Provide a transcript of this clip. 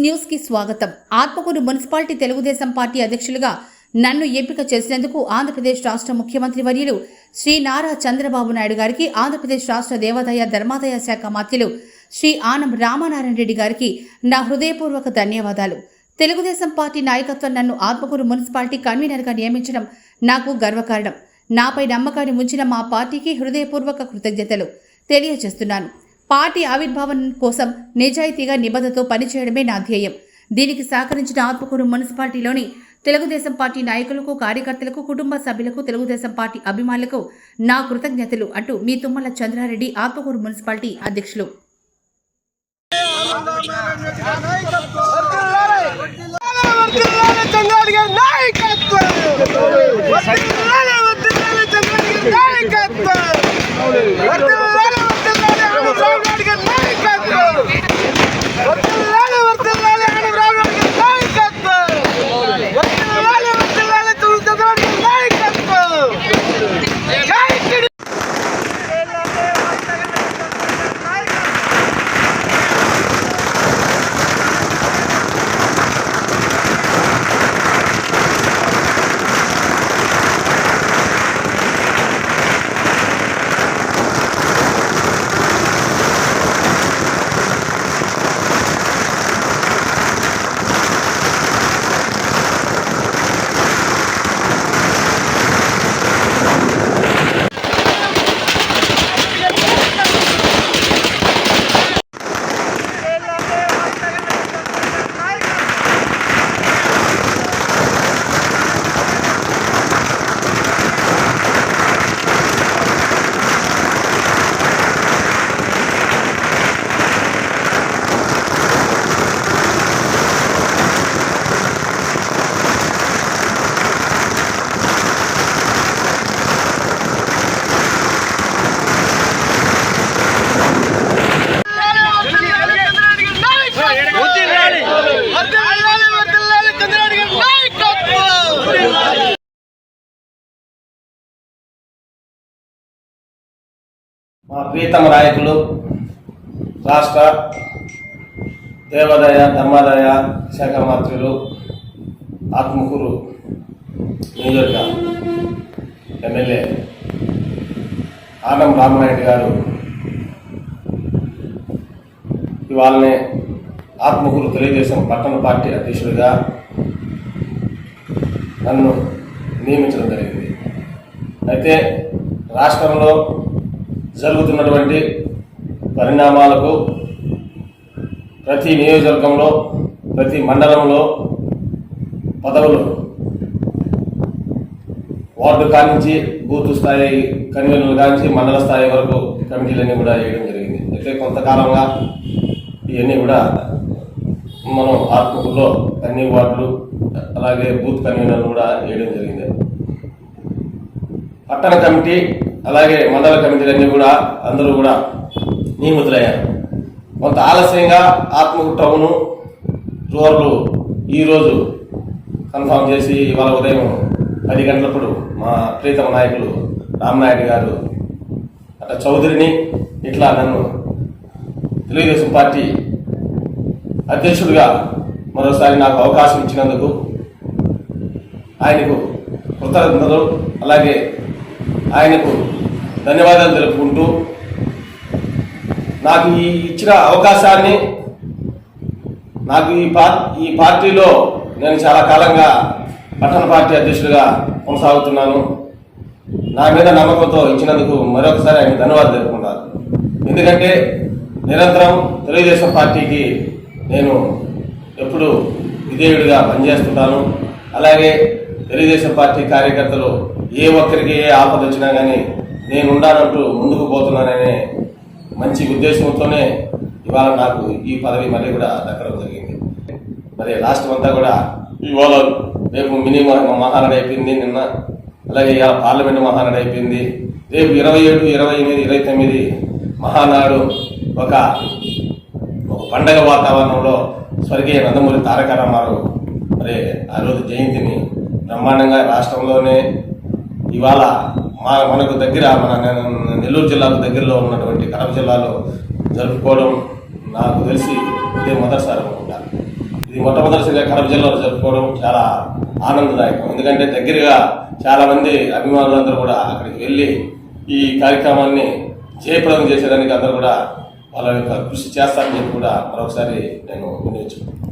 News కి స్వాగతం. Atmakur municipality Telugu Desam party అధ్యక్షులుగా నన్ను ఎంపిక చేసినందుకు ఆంధ్రప్రదేశ్ రాష్ట్ర ముఖ్యమంత్రి వర్యులు శ్రీ నారా చంద్రబాబు నాయుడు గారికి, ఆంధ్రప్రదేశ్ రాష్ట్ర దేవాదాయ ధర్మాదాయ శాఖ మంత్రులు శ్రీ ఆనం రామనారాయణ రెడ్డి గారికి నా హృదయపూర్వక ధన్యవాదాలు. తెలుగుదేశం పార్టీ నాయకత్వం నన్ను ఆత్మకూరు మున్సిపాలిటీ కన్వీనర్గా నియమించడం నాకు గర్వకారణం. నాపై నమ్మకాన్ని ఉంచిన మా పార్టీకి హృదయపూర్వక కృతజ్ఞతలు తెలియజేస్తున్నాను. పార్టీ ఆవిర్భావం కోసం నిజాయితీగా నిబద్ధతతో పనిచేయడమే నా ధ్యేయం. దీనికి సహకరించిన ఆత్మకూరు మున్సిపాలిటీలోని తెలుగుదేశం పార్టీ నాయకులకు, కార్యకర్తలకు, కుటుంబ సభ్యులకు, తెలుగుదేశం పార్టీ అభిమానులకు నా కృతజ్ఞతలు అంటూ మీ తుమ్మల చంద్రారెడ్డి, ఆత్మకూరు మున్సిపాలిటీ అధ్యక్షులు. మా ప్రీతమ నాయకులు, రాష్ట్ర దేవాదాయ ధర్మాదాయ శాఖ మంత్రులు, ఆత్మకూరు నియోజక ఎమ్మెల్యే ఆనం రామనాయుడు గారు ఇవాళనే ఆత్మకూరు తెలుగుదేశం పట్టణ పార్టీ అధ్యక్షుడిగా నన్ను నియమించడం జరిగింది. అయితే రాష్ట్రంలో జరుగుతున్నటువంటి పరిణామాలకు ప్రతి నియోజకవర్గంలో, ప్రతి మండలంలో పదవులు వార్డు కానించి బూత్ స్థాయి కన్వీనర్లు కానించి మండల స్థాయి వరకు కమిటీలన్నీ కూడా వేయడం జరిగింది. అయితే కొంతకాలంగా ఇవన్నీ కూడా మనం ఆత్మకూరులో అన్ని వార్డులు అలాగే బూత్ కన్వీనర్లు కూడా వేయడం జరిగింది. పట్టణ కమిటీ అలాగే మండల కమిటీలన్నీ కూడా అందరూ కూడా నియమితులయ్యారు. కొంత ఆలస్యంగా ఆత్మకూరు టౌన్ రూరల్ ఈరోజు కన్ఫామ్ చేసి ఇవాళ ఉదయం 10 గంటలప్పుడు మా ప్రీతమ నాయకులు రామనాయుడు గారు అట్లా చౌదరిని ఇట్లా నన్ను తెలుగుదేశం పార్టీ అధ్యక్షుడిగా మరోసారి నాకు అవకాశం ఇచ్చినందుకు ఆయనకు కృతజ్ఞతలు అలాగే ఆయనకు ధన్యవాదాలు తెలుపుకుంటూ నాకు ఇచ్చిన అవకాశాన్ని, నాకు ఈ పార్టీలో నేను చాలా కాలంగా పట్టణ పార్టీ అధ్యక్షుడిగా కొనసాగుతున్నాను. నా మీద నమ్మకంతో ఇచ్చినందుకు మరొకసారి ఆయన ధన్యవాదాలు తెలుపుకుంటాను. ఎందుకంటే నిరంతరం తెలుగుదేశం పార్టీకి నేను ఎప్పుడు విధేయుడిగా పనిచేస్తుంటాను. అలాగే తెలుగుదేశం పార్టీ కార్యకర్తలు ఏ ఒక్కరికి ఏ ఆపద వచ్చినా కానీ నేను ఉండాలంటూ ముందుకు పోతున్నాననే మంచి ఉద్దేశంతోనే ఇవాళ నాకు ఈ పదవి మళ్ళీ కూడా దక్కడం జరిగింది. మరి రాష్ట్రం అంతా కూడా ఇవాళ రేపు మినీ మహానాడు అయిపోయింది, నిన్న అలాగే ఇవాళ పార్లమెంటు మహానాడు అయిపోయింది. రేపు 27, 28, 29 మహానాడు ఒక పండగ వాతావరణంలో స్వర్గీయ నందమూరి తారక రామారావు మరి ఆ రోజు జయంతిని బ్రహ్మాండంగా రాష్ట్రంలోనే ఇవాళ మనకు దగ్గర మన నెల్లూరు జిల్లాకు దగ్గరలో ఉన్నటువంటి కడప జిల్లాలో జరుపుకోవడం నాకు తెలిసి ఇదే మొదటిసారి అనుకుంటాను. ఇది మొట్టమొదటిసారిగా కడప జిల్లాలో జరుపుకోవడం చాలా ఆనందదాయకం. ఎందుకంటే దగ్గరగా చాలా మంది అభిమానులందరూ కూడా అక్కడికి వెళ్ళి ఈ కార్యక్రమాన్ని జయప్రదం చేసేదానికి అందరూ కూడా వాళ్ళ యొక్క కృషి చేస్తారని చెప్పి కూడా మరొకసారి నేను వినియోగించుకుంటున్నాను.